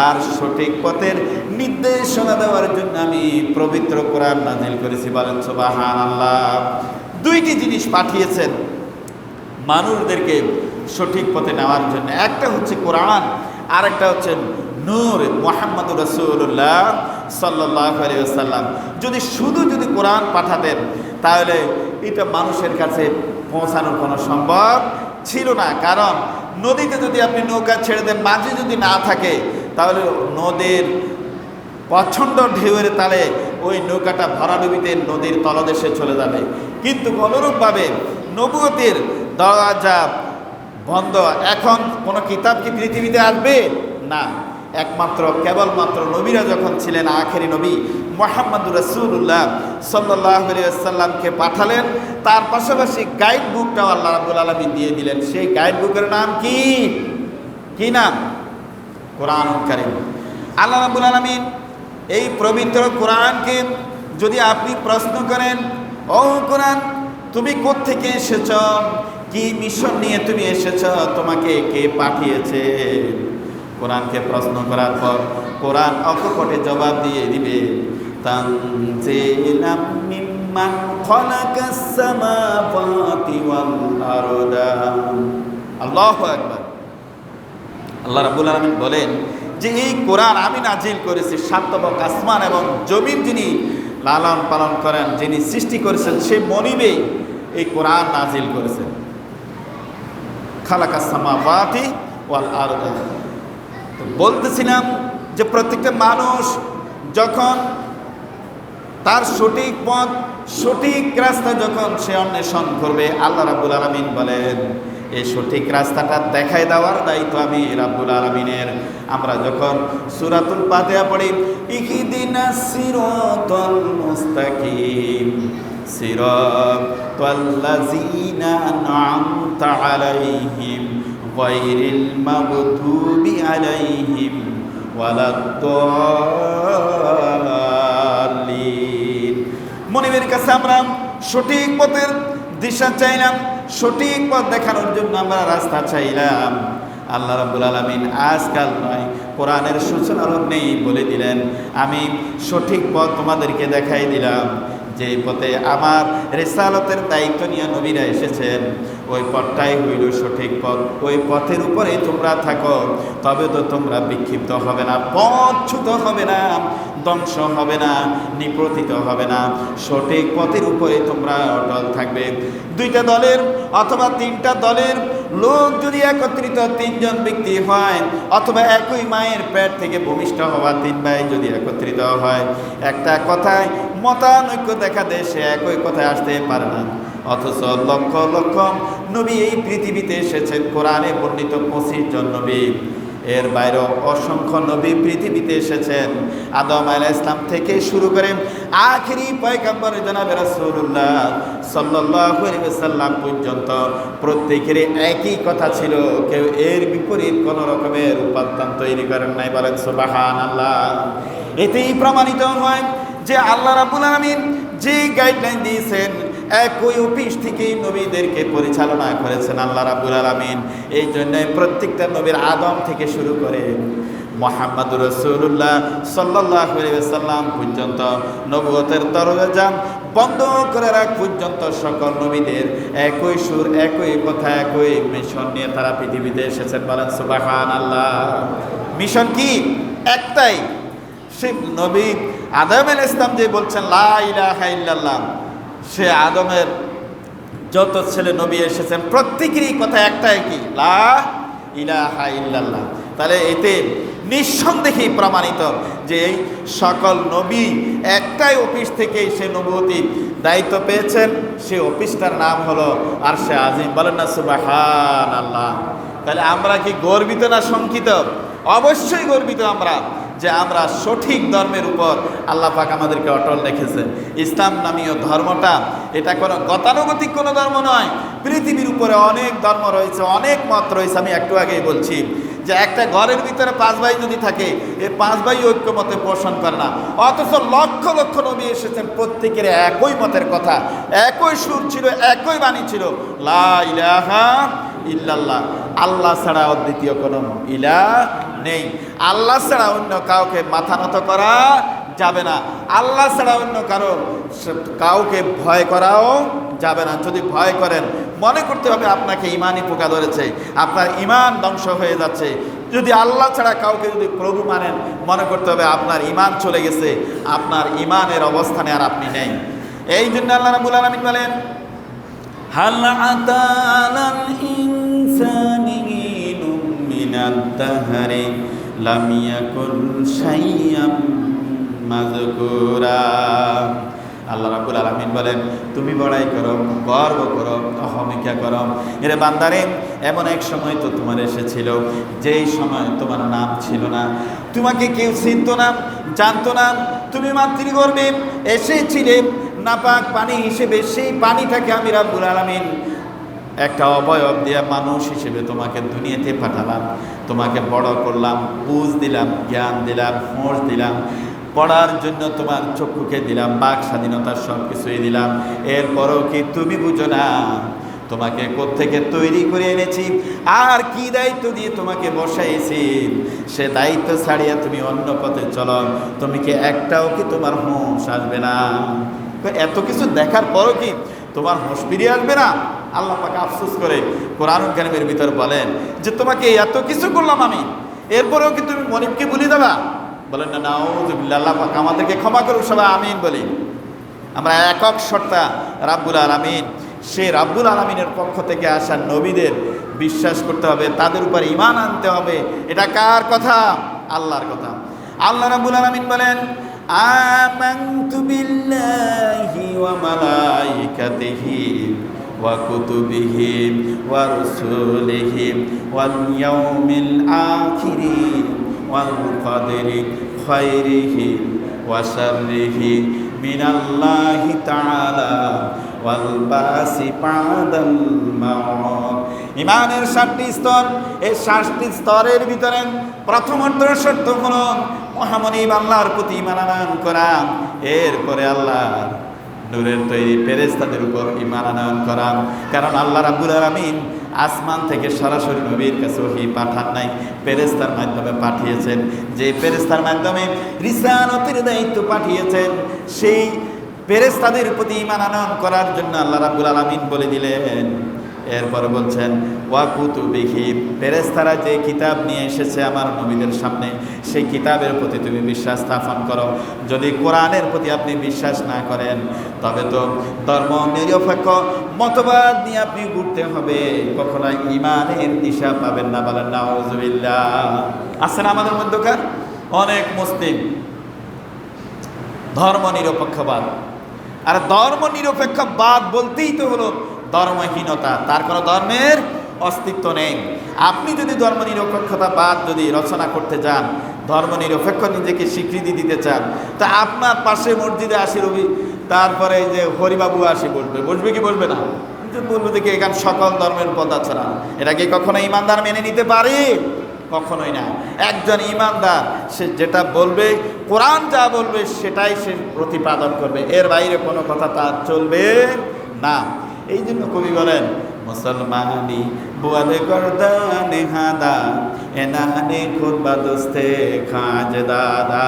আর সঠিক পথের নির্দেশনা দেওয়ার জন্য আমি পবিত্র কোরআন নাযিল করেছি। বলেন সুবহানাল্লাহ। দুইটি জিনিস পাঠিয়েছেন মানুষদেরকে সঠিক পথে নেওয়ার জন্য, একটা হচ্ছে কোরআন, আর একটা হচ্ছে নূর মুহাম্মদুর রাসূলুল্লাহ সাল্লাল্লাহু আলাইহি ওয়াসাল্লাম। যদি কোরআন পাঠাতেন তাহলে এটা মানুষের কাছে পৌঁছানোর কোনো সম্ভব ছিল না। কারণ নদীতে যদি আপনি নৌকা ছেড়ে দেন, মাঝি যদি না থাকে, তাহলে নদীর প্রচণ্ড ঢেউয়ের তালে ওই নৌকাটা ভরাডুবিতে নদীর তলদেশে চলে যাবে। কিন্তু অনুরূপভাবে নবুয়তের দরজা বন্ধ। এখন কোনো কিতাব কি পৃথিবীতে আসবে না, একমাত্র কেবলমাত্র নবীরা যখন ছিলেন, আখেরি নবী মুহাম্মদুর রাসূলুল্লাহ সাল্লাল্লাহু আলাইহি ওয়াসাল্লামকে পাঠালেন, তার পাশাপাশি গাইড বুকটাও আল্লাহ রাব্বুল আলামিন দিয়ে দিলেন। সেই গাইড বুকের নাম কি? কি নাম? কোরআনুল কারীম। আল্লাহ রাব্বুল আলামিন এই পবিত্র কোরআনকে যদি আপনি প্রশ্ন করেন, ও কোরআন তুমি কোত্থেকে এসেছ, কি মিশন নিয়ে তুমি এসেছ, তোমাকে কে পাঠিয়েছে, কোরআনকে প্রশ্ন করার পর কোরআন অকপটে জবাব দিয়ে দিবে তানজিলাম মিম্মান খালাকাস সামাওয়াতি ওয়াল আরদা। আল্লাহু আকবার। আল্লাহ রাব্বুল আলামিন বলেন যে এই কোরআন আমি নাজিল করেছি সাতবক আসমান এবং জমিন যিনি লালন পালন করেন, যিনি সৃষ্টি করেছেন, সেই মনিবে এই কোরআন নাজিল করেছেন। খালাকাস সামাওয়াতি ওয়াল আরদা। তো বলতেছিলাম যে প্রত্যেকটা মানুষ যখন তার সঠিক পথ, সঠিক রাস্তা যখন সে অন্বেষণ করবে, আল্লাহ রাব্বুল আলামিন বলেন এই সঠিক রাস্তাটা দেখায় দেওয়ার দায়িত্ব আমি রাব্বুল আলামিনের। আমরা যখন সূরাতুল ফাতিহা পড়ি, ইহদিনাস সিরাতাল মুস্তাকিম সিরাতাল্লাযীনা আন'আমতা আলাইহিম গায়রিল মাগদুবি আলাইহিম ওয়ালাদ-দাল্লিন। মনিবের কাছে আমরা সঠিক পথের দিশা চাইলাম, সঠিক পথ দেখানোর জন্য আমরা রাস্তা চাইলাম। আল্লাহ রাব্বুল আলামিন আজকাল নয়, কোরআনের সূচনা লগ্নেই বলে দিলেন আমি সঠিক পথ তোমাদেরকে দেখাই দিলাম। যে পথে আমার রিসালাতের দায়িত্ব নিয়ে নবীরা এসেছেন, ওই পথটাই হইল সঠিক পথ। ওই পথের উপরে তোমরা থাকো, তবে তো তোমরা বিক্ষিপ্ত হবে না, পথচ্যুত হবে না, ধ্বংস হবে না, নিপতিত হবে না। সঠিক পথের উপরে তোমরা অটল থাকবে। দুইটা দলের অথবা তিনটা দলের লোক যদি একত্রিত, তিনজন ব্যক্তি হয়, অথবা একই মায়ের পেট থেকে ভূমিষ্ঠ হওয়া তিন ভাই যদি একত্রিত হয়, একটা কথায় মতানৈক্য দেখা দেয়, সে একই কথায় আসতে পারে না। অথচ লক্ষ লক্ষ নবী এই পৃথিবীতে এসেছেন, কোরআনে বর্ণিত 25 জন নবী, এর বাইরেও অসংখ্য নবী পৃথিবীতে এসেছেন। আদম আলাইহিস সালাম থেকে শুরু করে আখেরি পয়গম্বর জনাবে রাসূলুল্লাহ সাল্লাল্লাহু আলাইহি ওয়াসাল্লাম পর্যন্ত প্রত্যেকের একই কথা ছিল, কেউ এর বিপরীত কোনো রকমের উপাদান তৈরি করেন নাই। বলেন সুবহানাল্লাহ। এতেই প্রমাণিত হয় যে আল্লাহ রাব্বুল আলামিন যে গাইডলাইন দিয়েছেন, একই অফিস থেকেই নবীদেরকে পরিচালনা করেছেন আল্লাহ রাব্বুল আলামিন। এই জন্য প্রত্যেকটা নবীর আদম থেকে শুরু করে মুহাম্মদুর রাসূলুল্লাহ সাল্লাল্লাহু আলাইহি ওয়াসাল্লাম পর্যন্ত নবুয়তের দরজা বন্ধ করে রাখ পর্যন্ত সকল নবীদের একই সুর, একই কথা, একই মিশন নিয়ে তারা পৃথিবীতে এসেছেন। বলেন সুবহানাল্লাহ। মিশন কি? একটাই। সে নবী আদম আলাইহিস সালাম যে বলছেন লা ইলাহা ইল্লাল্লাহ, সে আদমের যত ছেলে নবী এসেছেন প্রত্যেকেরই কথা একটাই, কি? লা ইলাহা ইল্লাল্লাহ। তাহলে এতে নিঃসন্দেহেই প্রমাণিত যে সকল নবী একটাই অফিস থেকে সে নবুয়তির দায়িত্ব পেয়েছেন। সে অফিসটার নাম হলো আরশে আজিম। বলেন না সুবহানাল্লাহ। তাহলে আমরা কি গর্বিত না শঙ্কিত? অবশ্যই গর্বিত আমরা, যে আমরা সঠিক ধর্মের উপর আল্লাহ পাক আমাদেরকে অটল রেখেছেন। ইসলাম নামীয় ধর্মটা এটা কোনো গতানুগতিক কোনো ধর্ম নয়। পৃথিবীর উপরে অনেক ধর্ম রয়েছে, অনেক মত রয়েছে। আমি একটু আগেই বলছি যে একটা ঘরের ভিতরে 5 ভাই যদি থাকে, এই 5 ভাই ঐক্যমতে পোষণ করে না, অথচ লক্ষ লক্ষ নবী এসেছেন, প্রত্যেকের একই মতের কথা, একই সুর ছিল, একই বাণী ছিল, লা ইলাহা ইল্লাল্লাহ। আল্লাহ ছাড়া অদ্বিতীয় কোনো ইলাহ নেই। আল্লাহ ছাড়া অন্য কাউকে মাথা নত করা যাবে না। আল্লাহ ছাড়া অন্য কাউকে ভয় করাও যাবে না। যদি ভয় করেন, মনে করতে হবে আপনাকে ইমানই পোকা ধরেছে, আপনার ইমান ধ্বংস হয়ে যাচ্ছে। যদি আল্লাহ ছাড়া কাউকে যদি প্রভু মানেন, মনে করতে হবে আপনার ইমান চলে গেছে, আপনার ইমানের অবস্থানে আর আপনি নেই। এই জন্য আল্লাহ রাব্বুল আলামিন বলেন, হাল আতালাল ইনসানি হিনুম মিনাদ দাহরি লাম ইয়াকুন শাইয়্যাম মাযকুরা। আল্লাহ রাব্বুল আলামিন বলেন, তুমি বড়াই করো, গর্ব করো, অহমিকা করো। এরে বান্দারে, এমন এক সময় তো তোমার এসেছিল যেই সময় তোমার নাম ছিল না, তোমাকে কেউ চিনত না, জানতো না। তুমি মাতৃগর্ভে এসেছিলে নাপাক পানি হিসেবে। সেই পানিটাকে আমি রাব্বুল আলামিন একটা অবয়ব দিয়ে মানুষ হিসেবে তোমাকে দুনিয়াতে পাঠালাম, তোমাকে বড় করলাম, বুঝ দিলাম, জ্ঞান দিলাম, হোঁশ দিলাম, পড়ার জন্য তোমার চক্ষুকে দিলাম, বাক স্বাধীনতা সব কিছুই দিলাম। এরপরও কি তুমি বুঝো না তোমাকে কোত্থেকে তৈরি করে এনেছি, আর কি দায়িত্ব দিয়ে তোমাকে বসাইছি? সে দায়িত্ব ছাড়িয়ে তুমি অন্য পথে চলো, তুমি কি একটাও কি তোমার হোঁশ আসবে না? এত কিছু দেখার পরও কি তোমার হোঁশ ফিরিয়ে আসবে না? আল্লাহ পাক আফসোস করে কোরআনুল কারীমের ভিতর বলেন যে তোমাকে এত কিছু করলাম আমি, এরপরেও কি তুমি মনিবকে ভুলে দেবা? বলেন না, নাউযুবিল্লাহ। আল্লাহ পাক আমাদেরকে ক্ষমা করুন, সবাই আমিন বলি। আমরা একক সত্তা রাব্বুল আলামিন, সেই রাব্বুল আলামিনের পক্ষ থেকে আসা নবীদের বিশ্বাস করতে হবে, তাদের উপর ঈমান আনতে হবে। এটা কার কথা? আল্লাহর কথা। আল্লাহ রাব্বুল আলামিন বলেন, আমানতু বিল্লাহি ওয়া মালাইকাতিহি ওয়া কুতুবিহি ওয়া রুসুলিহি ওয়াল ইয়াউমিল আখিরি ওয়াল কদরি খায়রিহি ওয়া শাররিহি মিনাল্লাহি তাআলা ওয়াল বাসি বাদাল মাউত। ঈমানের 7টি স্তর। এই 7টি স্তরের ভিতরে প্রথমত শর্ত হলো মহামনিব আল্লাহর প্রতি ঈমান আনয়ন করা। এরপরে আল্লাহর নূরের তৈরি ফেরেশতাদের উপর ঈমান আনয়ন করা। কারণ আল্লাহ রাব্বুল আলামিন আসমান থেকে সরাসরি নবীর কাছে ওহী পাঠান নাই, ফেরেশতার মাধ্যমে পাঠিয়েছেন। যে ফেরেশতার মাধ্যমে রিসালাতের দায়িত্ব পাঠিয়েছেন, সেই ফেরেশতাদের প্রতি ঈমান আনয়ন করার জন্য আল্লাহ রাব্বুল আলামিন বলে দিলেন। এরপরে বলছেন ওয়া কুতুবিহি, ফেরেশতারা যে কিতাব নিয়ে এসেছে আমার নবীদের সামনে, সেই কিতাবের প্রতি তুমি বিশ্বাস স্থাপন করো। যদি কোরআনের প্রতি আপনি বিশ্বাস না করেন, তবে তো ধর্ম নিরপেক্ষ মতবাদ নিয়ে আপনি ঘুরতে হবে, কখনো ঈমানের দিশা পাবেন না। বলেন নাউযুবিল্লাহ। আছে না আমাদের মধ্যকার অনেক মুসলিম ধর্ম নিরপেক্ষবাদ। আর ধর্ম নিরপেক্ষবাদ বলতেই তো হলো ধর্মহীনতা, তার কোনো ধর্মের অস্তিত্ব নেই। আপনি যদি ধর্ম নিরপেক্ষতাবাদ যদি রচনা করতে চান, ধর্ম নিরপেক্ষ নিজেকে স্বীকৃতি দিতে চান, তা আপনার পাশে মসজিদে আসি রবি, তারপরে এই যে হরিবাবু আসি বসবে কি বসবে না? বলবে দেখি এখানে সকল ধর্মের পথ আছে না, এটা কি কখনো ইমানদার মেনে নিতে পারে? কখনোই না। একজন ঈমানদার সে যেটা বলবে, কোরআন যা বলবে সেটাই সে প্রতিপাদন করবে, এর বাইরে কোনো কথা তার চলবে না। এই জন্য কবি বলেন, মুসলমানি বুয়ালে গর্দানে হাদা এনানে খুরবা দোস্তে খাজ দাদা।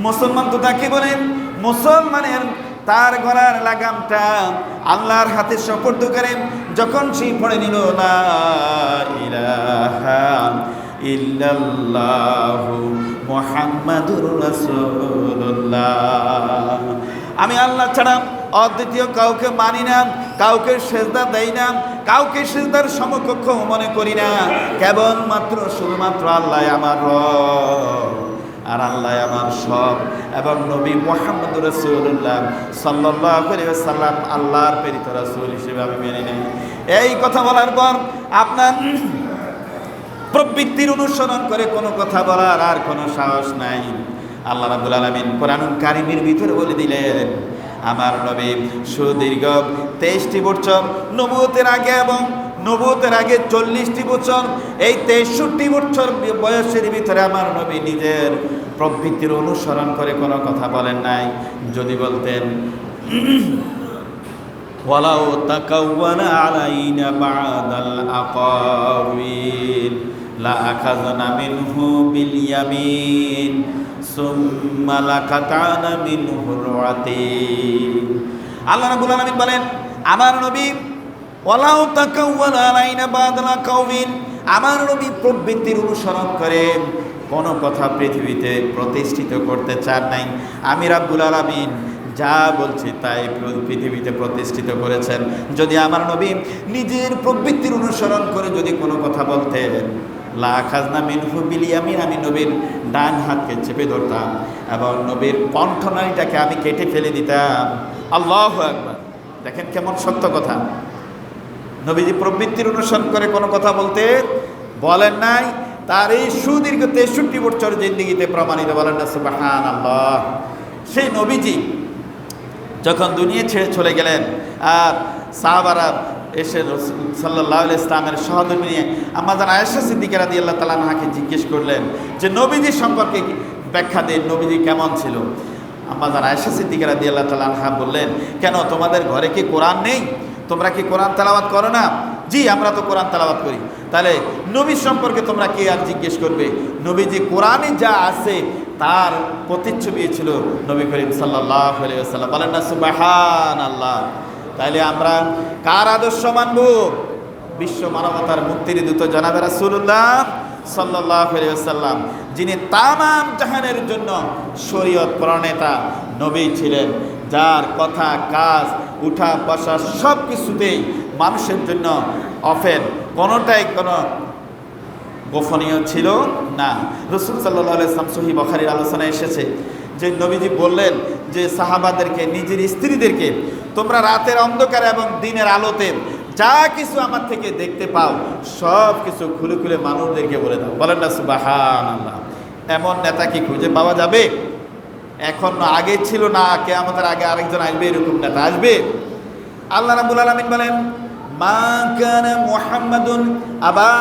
মুসলমান তো তাকে বলেন, মুসলমানের তার গলার লাগামটা আল্লাহর হাতে সুপর্দ করে যখন সে পড়ে নিল লা ইলাহা ইল্লাল্লাহু মুহাম্মাদুর রাসূলুল্লাহ, আমি আল্লাহ ছাড়া অদ্বিতীয় কাউকে মানি না, কাউকে সেজদা দেই না, কাউকে সেজদার সমকক্ষ মনে করি না, কেবলমাত্র শুধুমাত্র আল্লাহ আমার রব আর আল্লাহ আমার সব, এবং নবী মুহাম্মদুর রাসূলুল্লাহ সাল্লাল্লাহু আলাইহি ওয়াসাল্লাম আল্লাহর প্রেরিত রাসূল হিসেবে আমি মেনে নেই। এই কথা বলার পর আপনার প্রবৃত্তির অনুসরণ করে কোনো কথা বলার আর কোনো সাহস নাই। আল্লাহ রাব্বুল আলামিন কোরআনুল কারীমের ভিতরে বলে দিলেন, আমার নবী সুদীর্ঘ 23টি বছর নবুয়তের আগে এবং নবুয়তের আগে 40টি বছর, এই 63 বছর বয়সের ভিতরে আমার নবী নিজের প্রবৃত্তির অনুসরণ করে কোনো কথা বলেন নাই। যদি বলতেন ওয়ালাউ তাকাওয়ানা আলাইনা বাদাল আকাওয়িল লা আখাযনা মিনহু বিল ইয়ামিন সুম্মা লাকাতানা মিনহুর ওয়াতিন। আল্লাহ রাব্বুল আলামিন বলেন, আমার নবী ওয়ালাউ তাকাওয়ানা আলাইনা বাদাল আকাওয়িল, আমার নবী প্রবৃত্তির অনুসরণ করে কোনো কথা পৃথিবীতে প্রতিষ্ঠিত করতে চান নাই। আমি রাব্বুল আলামিন যা বলছি তাই পৃথিবীতে প্রতিষ্ঠিত করেছেন। যদি আমার নবী নিজের প্রবৃত্তির অনুসরণ করে যদি কোনো কথা বলতেন, লা খাজনা মিনহু বিল ইয়ামিন, আমি নবীর ডান হাতকে চেপে ধরতাম এবং নবীর কণ্ঠনালীটাকে আমি কেটে ফেলে দিতাম। আল্লাহু আকবার! দেখেন কেমন সত্য কথা। নবীজি প্রবৃত্তির অনুসরণ করে কোনো কথা বলতে বলেন নাই, তার এই সুদীর্ঘ 63 বছর জিন্দেগিতে প্রমাণিত। বলেন না সুবহানাল্লাহ। সেই নবীজি যখন দুনিয়া ছেড়ে চলে গেলেন আর সাহাবারা এসে রাসূল সাল্লাল্লাহু আলাইহি ইসলামের সহধর্মী নিয়ে আমাদের আয়েশা সিদ্দিকা রাদিয়াল্লাহু তাআলা আনহাকে জিজ্ঞেস করলেন যে নবীজি সম্পর্কে ব্যাখ্যা দেন, নবীজি কেমন ছিল। আমাদের আয়েশা সিদ্দিকা রাদিয়াল্লাহু তাআলা আনহা বললেন, কেন তোমাদের ঘরে কি কোরআন নেই? তোমরা কি কোরআন তেলাওয়াত করো না? জি, আমরা তো কোরআন তেলাওয়াত করি। তাহলে নবী সম্পর্কে তোমরা কি আর জিজ্ঞেস করবে? নবীজি কোরআনে যা আছে তার প্রতিচ্ছবি ছিল নবী করিম সাল্লাল্লাহু আলাইহি ওয়াসাল্লাম। বলেন না সুবহানাল্লাহ। তাইলে আমরা কার আদর্শ মানব? বিশ্ব মানবতার মুক্তির দূত জনাবে রাসূলুল্লাহ সাল্লাল্লাহু আলাইহি ওয়াসাল্লাম, যিনি তামাম জাহানের জন্য শরীয়ত প্রণেতা নবী ছিলেন, যার কথা কাজ উঠা বসা সব কিছুতেই মানুষের জন্য অফেন, কোনোটাই কোনো গোপনীয় ছিল না। রাসূল সাল্লাল্লাহু আলাইহি ওয়াসাল্লাম সহিহ বুখারীর আলোচনায় এসেছে যে নবীজি বললেন যে সাহাবাদেরকে, নিজের স্ত্রীদেরকে, তোমরা রাতের অন্ধকারে এবং দিনের আলোতে যা কিছু আমার থেকে দেখতে পাও সব কিছু খুলে খুলে মানুষদেরকে বলে দাও। বলেন না সুবহানাল্লাহ। এমন নেতা কি খুঁজে পাওয়া যাবে? এখন আগে ছিল না, কিয়ামতের আগে আরেকজন আসবে, এরকম নেতা আসবে? আল্লাহ রাব্বুল আলামিন বলেন, মা কানা মুহাম্মাদুন আবা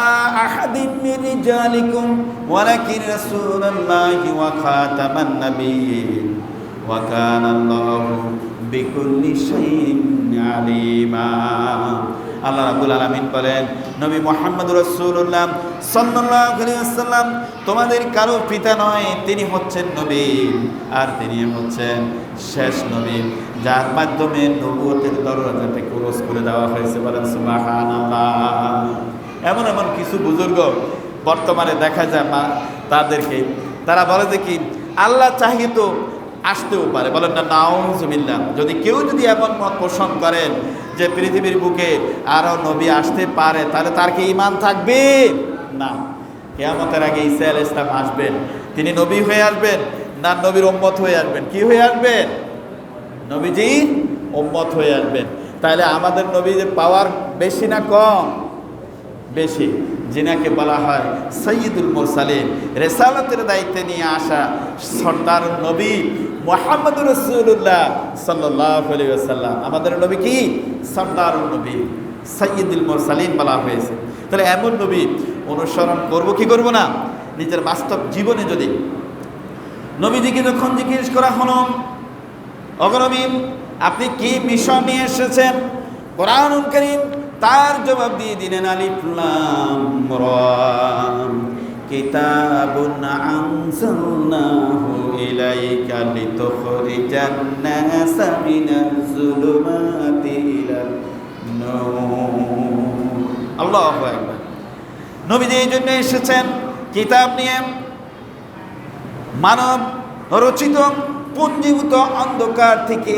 আহাদিন মিন রিজালিকুম ওয়ালাকিন রাসূলুল্লাহি ওয়া খাতামান নাবিয়্যিন ওয়া কানা আল্লাহু বিকুল্লি শাইইন আলিমা। আল্লাহ রাব্বুল আলামিন বলেন, নবী মুহাম্মদ রাসূলুল্লাহ সাল্লাল্লাহু আলাইহি ওয়াসাল্লাম তোমাদের কারো পিতা নয়, তিনি হচ্ছেন নবী, আর তিনি হচ্ছেন শেষ নবী, যার মাধ্যমে নবুয়তের দরজাটা ক্লোজ করে দেওয়া হয়েছে। বলেন সুবহানাল্লাহ। এমন এমন কিছু বুজুর্গ বর্তমানে দেখা যায় তাদেরকে, তারা বলে যে কি আল্লাহ চাহিয়ে তো আসতেও পারে। বলেন না নাউযুবিল্লাহ। যদি কেউ যদি এমন মত পোষণ করেন যে পৃথিবীর বুকে আরও নবী আসতে পারে, তাহলে তার কি ঈমান থাকবে? না। কিয়ামতের আগে ঈসা আলাইহিস সালাম আসবেন, তিনি নবী হয়ে আসবেন না নবীর উম্মত হয়ে আসবেন? কি হয়ে আসবেন? নবীজি উম্মত হয়ে আসবেন। তাহলে আমাদের নবীদের পাওয়ার বেশি না কম? বেশি। যিনাকে বলা হয় সাইয়্যিদুল মুরসালিন, রিসালাতের দায়িত্বে নিয়ে আসা সর্দার নবী মুহাম্মদুর রাসূলুল্লাহ সাল্লাল্লাহু আলাইহি ওয়াসাল্লাম, আমাদের নবী কি? সর্দারুন নবী, সাইয়্যিদুল মুরসালিন বলা হয়েছে। তাহলে এমন নবী অনুসরণ করব কি করব না? নিজের বাস্তব জীবনে যদি নবীজিকে যখন জিজ্ঞেস করা হলো, অগনবী আপনি কি মিশন নিয়ে এসেছেন, কোরআনুল কারীম তার জবাব দিয়ে দিলেন আলিফ লাম রা কিতাবুন আনজালনাহু ইলাইকা লিতুখরিজান নাসা মিনাজ যুলুমাতি ইলান নূর। আল্লাহু আকবার। নবীজি এই জন্য এসেছেন কিতাব নিয়ে, মানব রচিত পুঞ্জীভূত অন্ধকার থেকে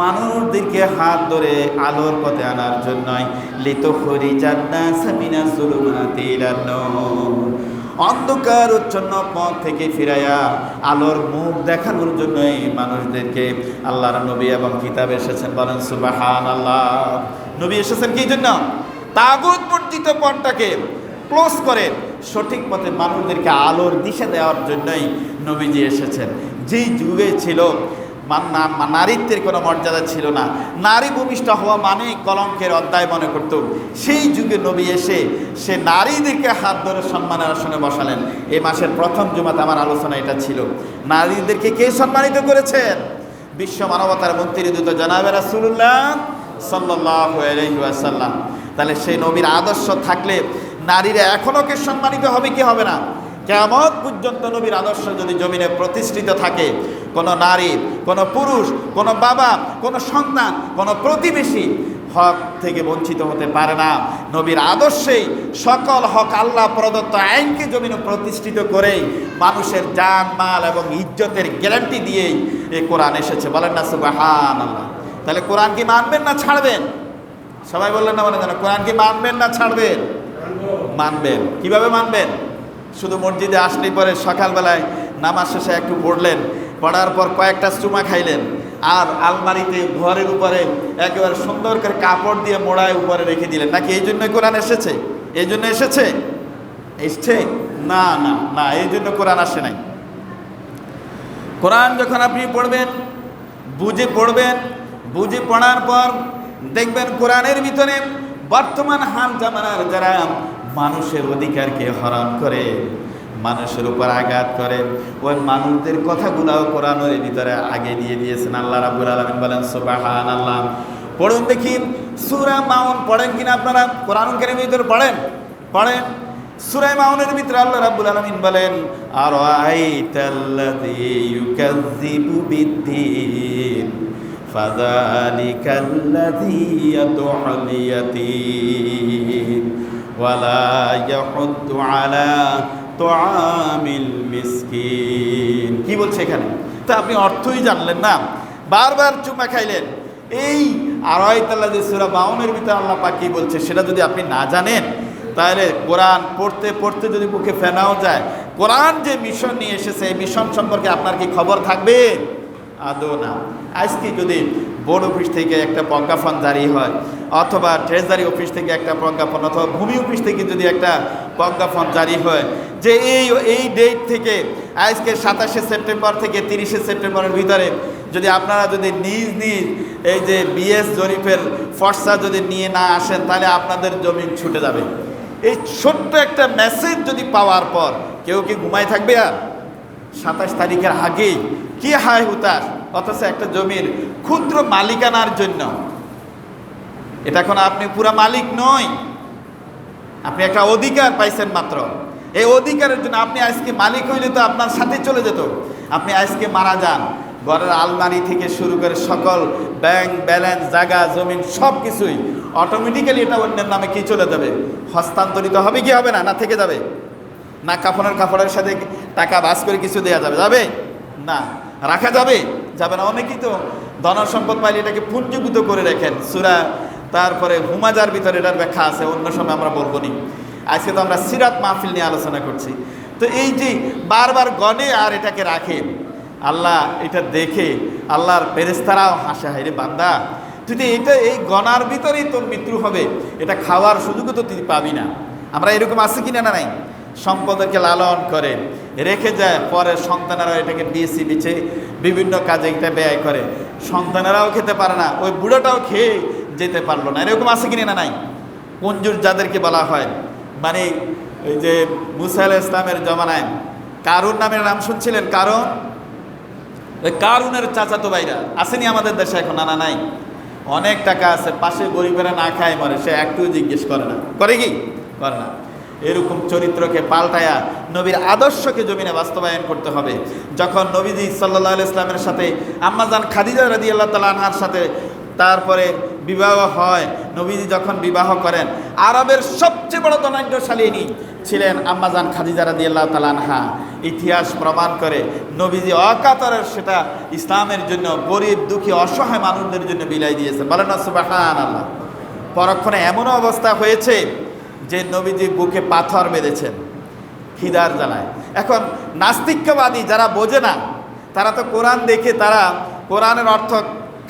মানুষদেরকে হাত ধরে আলোর পথে আনার জন্যই লিতুখরিজান নাসা মিনাজ যুলুমাতি ইলান নূর। অন্ধকার উচ্ছন্ন পথ থেকে ফিরাইয়া আলোর মুখ দেখানোর জন্যই মানুষদেরকে আল্লাহর নবী এবং কিতাব এসেছেন। বলেন সুবহানাল্লাহ। নবী এসেছেন কি জন্য? তাগুত বর্জিত পথটাকে ক্লোজ করে সঠিক পথে মানুষদেরকে আলোর দিশা দেওয়ার জন্যই নবীজি এসেছেন। যেই যুগে ছিল নারীত্বের কোনো মর্যাদা ছিল না, নারী ভূমিষ্ঠ হওয়া মানে কলঙ্কের অধ্যায় মনে করত, সেই যুগে নবী এসে সে নারীদেরকে হাত ধরে সম্মানের আসনে বসালেন। এই মাসের প্রথম জুমাতে আমার আলোচনা এটা ছিল। নারীদেরকে কে সম্মানিত করেছেন? বিশ্ব মানবতার মন্ত্রী দূত জনাবে রাসূলুল্লাহ সাল্লাল্লাহু আলাইহি ওয়াসাল্লাম। তাহলে সেই নবীর আদর্শ থাকলে নারীরা এখনও কে সম্মানিত হবে কি হবে না? কিয়ামত পর্যন্ত নবীর আদর্শ যদি জমিনে প্রতিষ্ঠিত থাকে, কোনো নারী, কোনো পুরুষ, কোনো বাবা, কোনো সন্তান, কোনো প্রতিবেশী হক থেকে বঞ্চিত হতে পারে না। নবীর আদর্শেই সকল হক আল্লাহ প্রদত্ত আইনকে জমিনে প্রতিষ্ঠিত করেই মানুষের জান মাল এবং ইজ্জতের গ্যারান্টি দিয়েই এই কোরআন এসেছে। বলেন না সুবহানাল্লাহ। তাহলে কোরআন কি মানবেন না ছাড়বেন? সবাই বললেন না, বলেন না, কোরআন কি মানবেন না ছাড়বেন? মানবেন। কিভাবে মানবেন? শুধু মসজিদে আসলেই পরে সকালবেলায় নামাজ শেষে একটু পড়লেন, পড়ার পর কয়েকটা চুমা খাইলেন, আর আলমারিতে ঘরের উপরে একেবারে সুন্দর করে কাপড় দিয়ে মোড়ায় উপরে রেখে দিলেন, নাকি এই জন্য কোরআন এসেছে? এই জন্য এসেছে? এসছে না, না, না, এই জন্য কোরআন আসে নাই। কোরআন যখন আপনি পড়বেন, বুঝে পড়বেন, বুঝে পড়ার পর দেখবেন কোরআনের ভিতরে বর্তমান হাল জামানার যারা মানুষের অধিকারকে হরণ করে, মানুষের উপর আঘাত করে, ওই মানুষদের কথাগুলাও কোরআনের ভিতরে আগে দিয়ে দিয়েছেন আল্লাহ রাব্বুল আলামিন। বলেন সুবহানাল্লাহ। পড়ুন দেখি সূরা মাউন পড়েন কিনা আপনারা? কোরআনুল কারীমের ভিতরে পড়েন? পড়েন। সূরা মাউনের ভিতরে আল্লাহ রাব্বুল আলামিন বলেন, আরাআইতাল্লাযী ইউকাযযিবু বিদ্দীন ফাযালিকাল্লাযী ইয়াদউল ইয়াতীম ওয়ালা ইয়াহুদ্দু আলা তুআমিল মিসকিন। কি বলছে এখানে? তা আপনি অর্থই জানলেন না, বারবার চুমা খাইলেন। এই আরাআইতাল্লাযী সূরা মাউনের ভিতরে আল্লাহ পাক কি বলছে সেটা যদি আপনি না জানেন, তাহলে কোরআন পড়তে পড়তে যদি মুখে ফেনাও যায়, কোরআন যে মিশন নিয়ে এসেছে এই মিশন সম্পর্কে আপনার কি খবর থাকবে? আদৌ না। আজকে যদি বোর্ড অফিস থেকে একটা প্রজ্ঞাপন জারি হয়, অথবা ট্রেজারি অফিস থেকে একটা প্রজ্ঞাপন, অথবা ভূমি অফিস থেকে যদি একটা প্রজ্ঞাপন জারি হয় যে এই ডেট থেকে আজকে 27শে সেপ্টেম্বর থেকে 30শে সেপ্টেম্বরের ভিতরে যদি আপনারা যদি নিজ নিজ এই যে বিএস জরিপের ফর্সা যদি নিয়ে না আসেন, তাহলে আপনাদের জমিন ছুটে যাবে। এই ছোট্ট একটা মেসেজ যদি পাওয়ার পর কেউ কি ঘুমায় থাকবে? আর 27 তারিখের আগেই কি হায় হুতাশ, অথচ একটা জমির ক্ষুদ্র মালিকানার জন্য, এটা এখন আপনি পুরা মালিক নয়, আপনি একটা অধিকার পাইছেন মাত্র। এই অধিকারের জন্য আপনি আজকে মালিক হইলে তো আপনার সাথে চলে যেত। আপনি আজকে মারা যান, ঘরের আলমারি থেকে শুরু করে সকল ব্যাংক ব্যালেন্স, জায়গা জমিন সব কিছুই অটোমেটিক্যালি এটা অন্যের নামে কি চলে যাবে? হস্তান্তরিত হবে কি হবে না? না থেকে যাবে? না কাপড়ের সাথে টাকা বাস করে কিছু দেওয়া যাবে? যাবে না। রাখা যাবে? যাবে না। অনেকেই তো ধন সম্পদ পাইলে এটাকে পুঞ্জীভূত করে রাখেন। সূরা তারপরে হুমাজার ভিতরে এটার ব্যাখ্যা আছে, অন্য সময় আমরা বলবো নি। আজকে তো আমরা সিরাত মাহফিল নিয়ে আলোচনা করছি। তো এই যে বারবার গনে আর এটাকে রাখে, আল্লাহ এটা দেখে আল্লাহর ফেরেশতারাও হাসে, হায় রে বান্দা, তুই তো এটা এই গনার ভিতরেই তোর মৃত্যু হবে, এটা খাওয়ার সুযোগও তো তুই পাবি না। আমরা এরকম আছে কিনা? না নাই। সম্পদকে লালন করে রেখে যায়, পরে সন্তানেরাও এটাকে বিএসি বিছে বিভিন্ন কাজে এটা ব্যয় করে, সন্তানেরাও খেতে পারে না, ওই বুড়োটাও খেয়ে যেতে পারলো না। এরকম আছে কিনা? না নাই। কঞ্জুর যাদেরকে বলা হয়, মানে ওই যে মুসা আলাইহিস সালামের জমানায় কারুন নামের নাম শুনছিলেন? কারুন, ওই কারুনের চাচাতো ভাইরা আসেনি আমাদের দেশে এখন? না নাই, অনেক টাকা আছে, পাশে গরিবেরা না খায় মরে, সে একটু জিজ্ঞেস করে না, করে কি করে না। এরকম চরিত্রকে পাল্টায়া নবীর আদর্শকে জমিনে বাস্তবায়ন করতে হবে। যখন নবীজি সাল্লাল্লাহু আলাইহি ইসলামের সাথে আম্মাজান খাদিজা রাদিয়াল্লাহু তাআলা আনহার সাথে তারপরে বিবাহ হয়, নবীজি যখন বিবাহ করেন, আরবের সবচেয়ে বড় ধনাঢ্যশালিনী ছিলেন আম্মাজান খাদিজা রাদিয়াল্লাহু তাআলা আনহা। ইতিহাস প্রমাণ করে নবীজি অকাতরের সেটা ইসলামের জন্য, গরিব দুঃখী অসহায় মানুষদের জন্য বিলাই দিয়েছেন। বলেন না সুবহানাল্লাহ। পরক্ষণে এমনও অবস্থা হয়েছে যে নবীজি বুকে পাথর বেঁধেছেন খিদার জ্বালায়। এখন নাস্তিক্যবাদী যারা বোঝে না, তারা তো কোরআন দেখে তারা কোরআনের অর্থ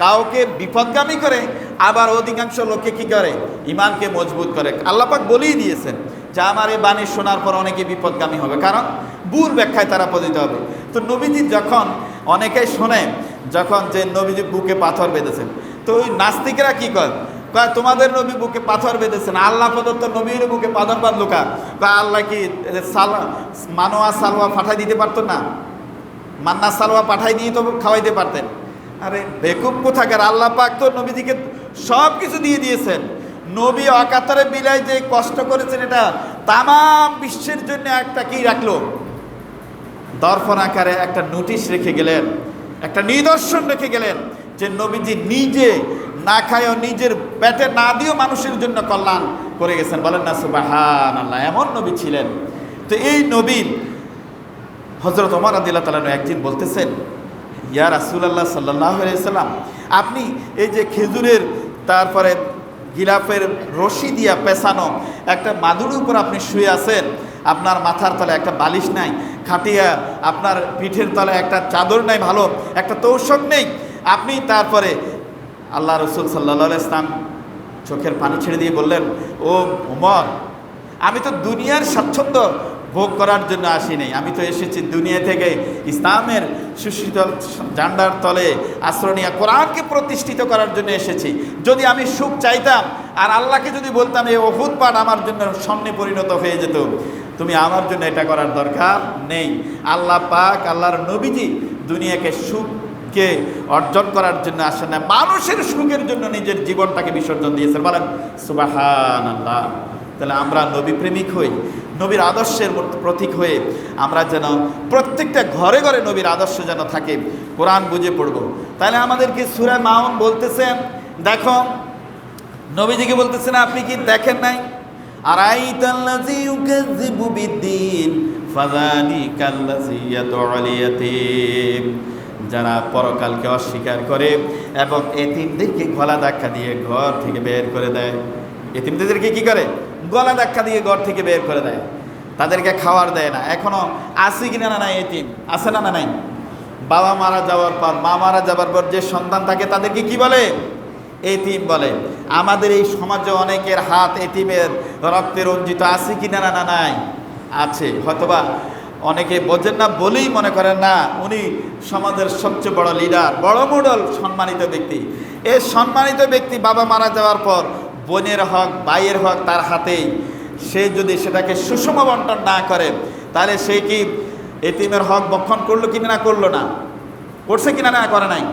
কাউকে বিপদগামী করে, আবার অধিকাংশ লোককে কি করে, ইমানকে মজবুত করে। আল্লাহ পাক বলেই দিয়েছেন যে আমার এই বাণী শোনার পর অনেকে বিপদগামী হবে, কারণ ভুল ব্যাখ্যায় তারা পতিত হবে। তো নবীজি যখন অনেকেই শোনে যখন যে নবীজি বুকে পাথর বেঁধেছেন, তো ওই নাস্তিকরা কি করে, তোমাদের নবী বুকে পাথর বেঁধেছেন, আল্লাহ প্রদত্ত নবীর বুকে পাথর বাঁধলো কা? আল্লাহ কি মানোয়া সালোয়া পাঠাই দিতে পারতো না? মান্না সালোয়া পাঠাই দিয়ে তো খাওয়াইতে পারতেন। আরে বেকুব কোথাকার, আল্লাহ পাক তো নবীজিকে সব কিছু দিয়ে দিয়েছেন। নবী অকাতরে বিলাই যে কষ্ট করেছেন, এটা তামাম বিশ্বের জন্য একটা কি রাখলো, দর্পণ আকারে একটা নোটিশ রেখে গেলেন, একটা নিদর্শন রেখে গেলেন যে নবীজি নিজে না খায়ও, নিজের পেটে না দিয়েও মানুষের জন্য কল্যাণ করে গেছেন। বলেন না সুবহানাল্লাহ। এমন নবী ছিলেন। তো এই নবী হযরত ওমর রাদিয়াল্লাহু তাআলা একদিন বলতেছেন, ইয়া রাসূলুল্লাহ সাল্লাল্লাহু আলাইহি সাল্লাম, আপনি এই যে খেজুরের তারপরে গিলাফের রশি দিয়া পেছানো একটা মাদুরের উপর আপনি শুয়ে আছেন, আপনার মাথার তলে একটা বালিশ নাই, খাটিয়া আপনার পিঠের তলে একটা চাদর নাই, ভালো একটা তোষক নেই, আপনি তারপরে আল্লাহ রসুল সাল্লাল্লাহু আলাইহি সাল্লাম চোখের পানি ছেড়ে দিয়ে বললেন, ও ওমর, আমি তো দুনিয়ার স্বাচ্ছন্দ্য ভোগ করার জন্য আসি নাই, আমি তো এসেছি দুনিয়া থেকে ইসলামের সুশীতল ঝান্ডার তলে আশ্রয় কোরআনকে প্রতিষ্ঠিত করার জন্য এসেছি। যদি আমি সুখ চাইতাম আর আল্লাহকে যদি বলতাম এই উহুদ পাহাড় আমার জন্য স্বর্ণে পরিণত হয়ে যেত, তুমি আমার জন্য এটা করার দরকার নেই। আল্লাহ পাক, আল্লাহর নবীজি দুনিয়াকে সুখকে অর্জন করার জন্য আসেন না, মানুষের সুখের জন্য নিজের জীবনটাকে বিসর্জন দিয়েছেন। বলেন সুবহানাল্লাহ। তাহলে আমরা নবী প্রেমিক হই, নবীর আদর্শের প্রতীক হয়ে আমরা যেন প্রত্যেকটা ঘরে ঘরে নবীর আদর্শ যেন থাকে, কোরআন বুঝে পড়ব। তাহলে আমাদেরকে সূরা মাউন বলতেছেন, দেখো নবীজিকে বলতেছেন, আপনি কি দেখেন নাই, আরাইতাল্লাযী ইউকাযযিবু বিদ্দীন ফাযালিকাল্লাযী ইয়াদউল ইয়াতীম, যারা পরকালকে অস্বীকার করে এবং এতিমদেরকে গলা ধাক্কা দিয়ে ঘর থেকে বের করে দেয়। এতিমদেরকে কি করে? গলা ধাক্কা দিয়ে ঘর থেকে বের করে দেয়, তাদেরকে খাওয়ার দেয় না। এখনো আছে কিনা না নাই এতিম? আছে না নাই? বাবা মারা যাওয়ার পর, মা মারা যাওয়ার পর যে সন্তান থাকে তাদেরকে কি বলে? এতিম বলে। আমাদের এই সমাজে অনেকের হাত এতিমের রক্তে রঞ্জিত, আছে কিনা না নাই? আছে। হয়তোবা অনেকে বোঝেন না বলেই মনে করেন না উনি সমাজের সবচেয়ে বড় লিডার, বড় মডেল, সম্মানিত ব্যক্তি। এই সম্মানিত ব্যক্তি বাবা মারা যাওয়ার পর বোনের হক, ভাইয়ের হক তার হাতেই, সে যদি সেটাকে সুষম বন্টন না করে, তাহলে সে কি এতিমের হক ভক্ষণ করলো কিনা না করলো না? করছে কিনা না করে নাই?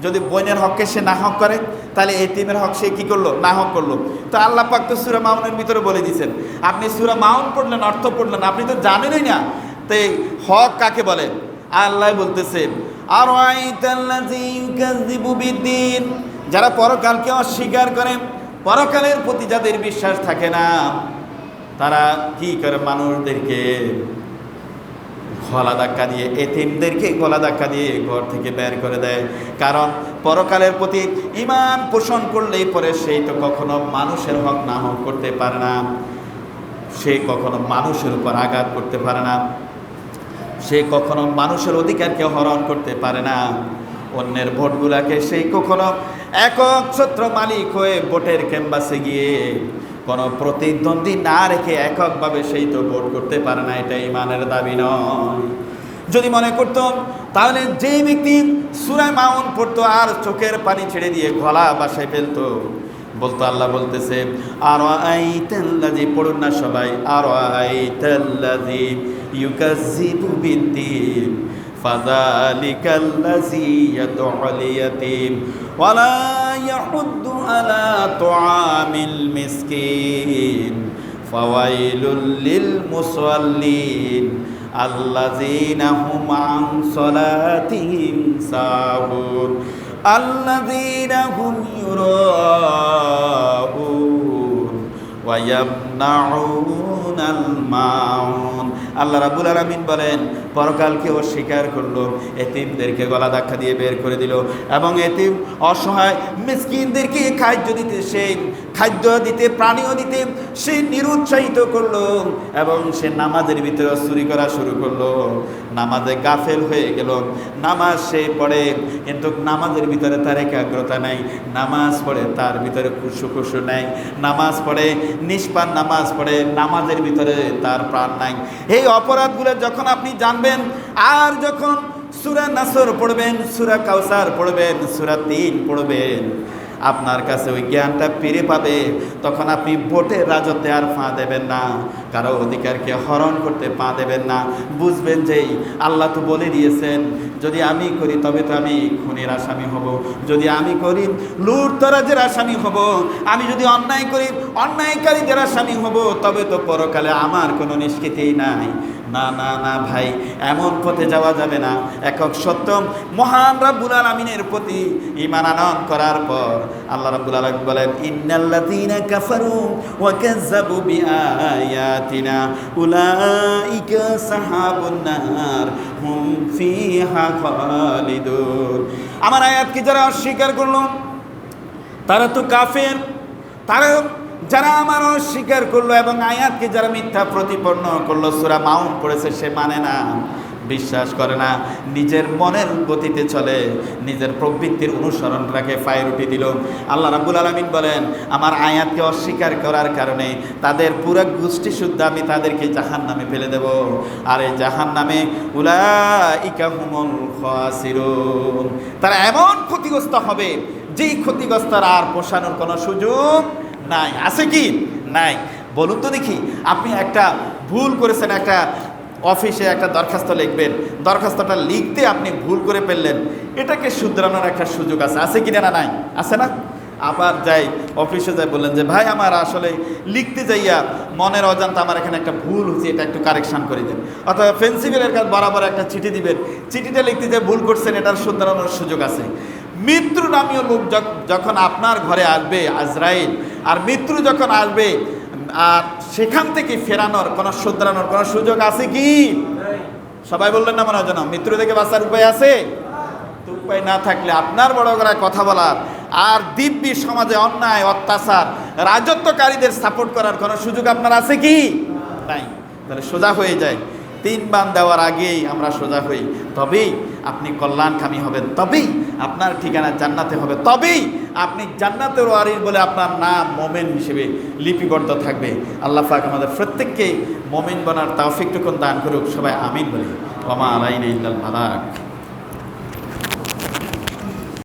যদি বোনের হককে সে না হক করে, তাহলে এতিমের হক সে কি করলো? না হক করলো। তো আল্লাহ পাক তো সূরা মাউনের ভিতরে বলে দিয়েছেন, আপনি সূরা মাউন পড়লেন, অর্থ পড়লেন, আপনি তো জানেনই না তো হক কাকে বলে। আল্লাহ বলতেছেন, আরাইতাল্লাযী ইউকাযযিবু বিদ্দীন, যারা পরকালকে অস্বীকার করে, পরকালের প্রতি যাদের বিশ্বাস থাকে না, তারা কি করে? মানুষদেরকে গলা ধাক্কা দিয়ে, এতিমদেরকে গলা ধাক্কা দিয়ে ঘর থেকে বের করে দেয়। কারণ পরকালের প্রতি ঈমান পোষণ করলেই পরে সেই তো কখনো মানুষের হক না হক করতে পারে না, সে কখনো মানুষের উপর আঘাত করতে পারে না, সে কখনো মানুষের অধিকারকে হরণ করতে পারে না, অন্যের ভোটগুলাকে সেই কখনো একক ছত্র মালিক হয়ে ভোটের ক্যাম্পাসে গিয়ে কোনো প্রতিদ্বন্দ্বী না রেখে এককভাবে সেই তো ভোট করতে পারে না। এটা ঈমানের দাবি নয়। যদি মনে করতাম তাহলে যেই ব্যক্তি সূরা মাউন পড়তো আর চোখের পানি ছেড়ে দিয়ে গলা বাসায় ফেলতো, বলতো আল্লাহ বলতেছে আরাআইতাল্লাযী, পড়ুন না সবাই, আরাআইতাল্লাযী ইউকাজ্জিবু বিদ্দীন ফাযালিকাল্লাযী ইয়াদউল ইয়াতীম ওয়ালা ইয়াহুদ্দু আলা তুআমিল মিসকিন ফাওয়াইলুল লিল মুসাল্লিন আল্লাযীনা হুম আন সালাতিহিম সাহুন আল্লাযীনা হুম ইউরাউন ওয়া ইয়ামনাউনাল মাউন। আল্লাহ রাব্বুল আলামিন বলেন, পরকালকে অস্বীকার করলো, এতিমদেরকে গলা ধাক্কা দিয়ে বের করে দিল, এবং এতিম অসহায় মিসকিনদেরকে খাদ্য দিতে, সেই খাদ্য দিতে, প্রাণীও দিতে সে নিরুৎসাহিত করলো, এবং সে নামাজের ভিতরে চুরি করা শুরু করলো, নামাজে গাফেল হয়ে গেল। নামাজ সে পড়ে কিন্তু নামাজের ভিতরে তার একাগ্রতা নাই, নামাজ পড়ে তার ভিতরে খুশু নাই, নামাজ পড়ে নিষ্পাপ নামাজ পড়ে, নামাজের ভিতরে তার প্রাণ নাই। এই অপরাধগুলো যখন আপনি জানবেন, আর যখন সূরা নাসর পড়বেন, সূরা কাউসার পড়বেন, সূরা ৩ পড়বেন, আপনার কাছে ওই জ্ঞানটা ফিরে পাবে, তখন আপনি ভোটের রাজত্বে আর পা দেবেন না, কারো অধিকারকে হরণ করতে পা দেবেন না। বুঝবেন যে আল্লাহ তো বলে দিয়েছেন, যদি আমি করি তবে তো আমি খুনের আসামি হব, যদি আমি করি লুটতরাজের আসামি হব, আমি যদি অন্যায় করি অন্যায়কারীদের আসামি হব, তবে তো পরকালে আমার কোনো নিষ্কৃতি নাই। না না না ভাই, এমন পথে যাওয়া যাবে না। একক সত্য মহান রাব্বুল আলামিনের প্রতি ঈমান আনয়ন করার পর আল্লাহ রাব্বুল আলামিন বলেন, ইন্নাল্লাযীনা কাফারু ওয়া কাযযাবু বিআয়াতিনা উলাইকা সাহাবুন নার হুম ফিহা খালিদুন। আমার আয়াতকে যারা অস্বীকার করলো তারা তো কাফের, তারা যারা আমার অস্বীকার করলো এবং আয়াতকে যারা মিথ্যা প্রতিপন্ন করলো, সূরা মাউন পড়েছে, সে মানে না, বিশ্বাস করে না, নিজের মনের গতিতে চলে, নিজের প্রবৃত্তির অনুসরণ রাখে, ফায়রুটি দিল। আল্লাহ রাব্বুল আলামিন বলেন, আমার আয়াতকে অস্বীকার করার কারণে তাদের পুরো গোষ্ঠী শুদ্ধ আমি তাদেরকে জাহান্নামে ফেলে দেব, আর এই জাহান্নামে উলাইকা হুমুল খাসিরুন, তারা এমন ক্ষতিগ্রস্ত হবে যেই ক্ষতিগ্রস্তর আর পোষানোর কোনো সুযোগ নাই। আছে কি? নাই। বলুন তো দেখি, আপনি একটা ভুল করেছেন, একটা অফিসে একটা দরখাস্ত লিখবেন, দরখাস্তটা লিখতে আপনি ভুল করে ফেললেন, এটাকে শুধরানোর একটা সুযোগ আছে, আছে কি না? নাই, আছে না? আবার যাই অফিসে যাই, বললেন যে ভাই আমার আসলে লিখতে যাইয়া মনের অজান্তে আমার এখানে একটা ভুল হচ্ছে, এটা একটু কারেকশন করে দেন। অথবা প্রিন্সিপালের কাছে বরাবর একটা চিঠি দিবেন, চিঠিটা লিখতে যে ভুল করছেন, এটার শুধরানোর সুযোগ আছে। মৃত্যু নামীয় লোক যখন আপনার ঘরে আসবে, আজরাইল, আর মৃত্যু যখন আসবে, আর সেখান থেকে ফেরানোর কোনো শুধরানোর কোনো সুযোগ আছে কি? সবাই বললেন না মনে হয়, যেন মৃত্যু থেকে বাঁচার উপায় আছে? তো উপায় না থাকলে আপনার বড় গলায় কথা বলার আর দিব্যি সমাজে অন্যায় অত্যাচার রাজত্বকারীদের সাপোর্ট করার কোনো সুযোগ আপনার আছে কি? নাই। তাহলে সোজা হয়ে যায়, 3 বান দেওয়ার আগেই আমরা সোজা হই, তবেই আপনি কল্যাণকামী হবেন, তবেই আপনার ঠিকানা জান্নাতে হবে, তবেই আপনি জান্নাতের ওয়ারিস বলে আপনার নাম মুমিন হিসেবে লিপিবদ্ধ থাকবে। আল্লাহ পাক আমাদের প্রত্যেককে মুমিন বানার তৌফিকটুকু দান করুক। সবাই আমিন বলি। ওয়া মা আলাইনা ইল্লাল বালাগ।